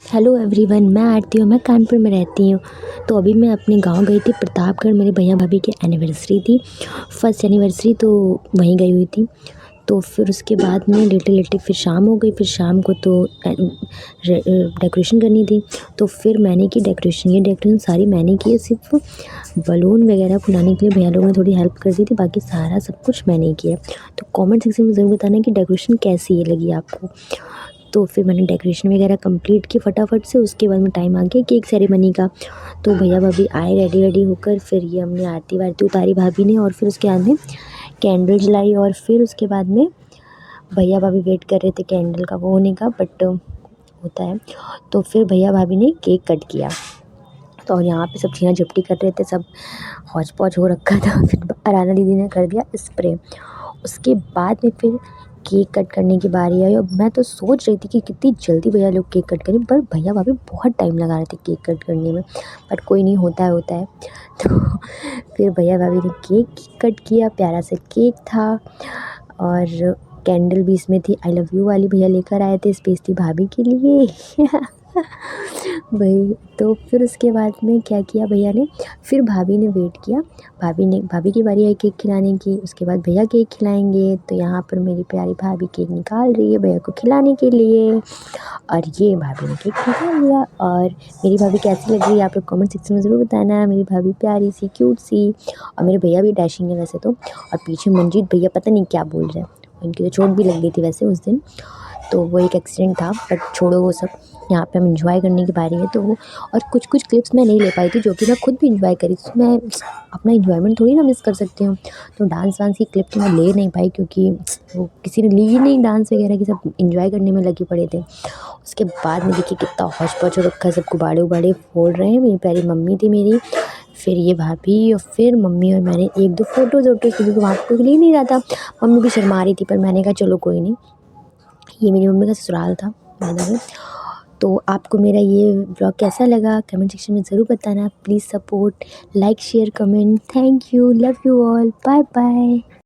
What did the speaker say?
Hello everyone, मैं आरती हूँ। मैं कानपुर में रहती हूँ। तो अभी मैं अपने गांव गई थी प्रतापगढ़। मेरे भैया भाभी की एनिवर्सरी थी, फर्स्ट एनिवर्सरी, तो वहीं गई हुई थी। तो फिर उसके बाद में लेटे लेटे फिर शाम हो गई। फिर शाम को तो डेकोरेशन करनी थी। तो फिर मैंने की डेकोरेशन, ये डेकोरेशन सारी मैंने की है। सिर्फ बलून वगैरह फुलाने के लिए भैया लोगों ने थोड़ी हेल्प कर दी थी, बाकी सारा सब कुछ मैंने किया। तो कमेंट सेक्शन में ज़रूर बताना कि डेकोरेशन कैसी है लगी आपको। तो फिर मैंने डेकोरेशन वगैरह कंप्लीट की फटाफट से। उसके बाद में टाइम आ गया केक सेरेमनी का। तो भैया भाभी आए रेडी रेडी होकर। फिर ये हमने आरती वारती उतारी भाभी ने, और फिर उसके बाद में कैंडल जलाई। और फिर उसके बाद में भैया भाभी वेट कर रहे थे कैंडल का वो होने का, बट होता है। तो फिर भैया भाभी ने केक कट किया। तो और यहाँ पे सब छीना झपटी कर रहे थे, सब हौच पौच हो रखा था। फिर अराना दीदी ने कर दिया स्प्रे। उसके बाद में फिर केक कट करने की बारी आई, और मैं तो सोच रही थी कि कितनी जल्दी भैया लोग केक कट करें, पर भैया भाभी बहुत टाइम लगा रहे थे केक कट करने में। बट कोई नहीं, होता है होता है। तो फिर भैया भाभी ने केक कट किया, प्यारा सा केक था। और कैंडल भी इसमें थी, आई लव यू वाली भैया लेकर आए थे स्पेशली भाभी के लिए। वही। तो फिर उसके बाद में क्या किया भैया ने, फिर भाभी ने वेट किया। भाभी की बारी आई केक खिलाने की। उसके बाद भैया केक खिलाएंगे। तो यहाँ पर मेरी प्यारी भाभी केक निकाल रही है भैया को खिलाने के लिए। और ये भाभी ने केक निकाल लिया। और मेरी भाभी कैसी लग रही है आप लोग कमेंट सेक्शन में ज़रूर बताना। मेरी भाभी प्यारी सी, क्यूट सी। और मेरे भैया भी डैशिंग है वैसे तो। और पीछे मंजीत भैया पता नहीं क्या बोल रहे हैं। उनकी तो चोट भी लग गई थी वैसे उस दिन। तो वो एक एक्सीडेंट था, बट छोड़ो वो सब। यहाँ पे हम एंजॉय करने की बारी है। तो वो और कुछ क्लिप्स मैं नहीं ले पाई थी, जो कि मैं खुद भी एंजॉय करी। तो मैं अपना एंजॉयमेंट थोड़ी ना मिस कर सकती हूँ। तो डांस वांस की क्लिप तो मैं ले नहीं पाई, क्योंकि वो किसी ने ली ही नहीं डांस वगैरह की, सब एंजॉय करने में लगे पड़े थे। उसके बाद में देखिए कितना हौच पौच हो रखा है, सब गुब्बारे उबाड़े फोड़ रहे हैं। मेरी प्यारी मम्मी थी मेरी, फिर ये भाभी, और फिर मम्मी और मैंने एक दो फोटोज़ वोटोज़, क्योंकि वहाँ पे कोई ले नहीं रहा था। मम्मी भी शर्मा रही थी, पर मैंने कहा चलो कोई नहीं। ये मेरी मम्मी का ससुराल था बाय द वे। तो आपको मेरा ये ब्लॉग कैसा लगा कमेंट सेक्शन में ज़रूर बताना। Please support, like, share, comment. Thank you, love you all, bye bye.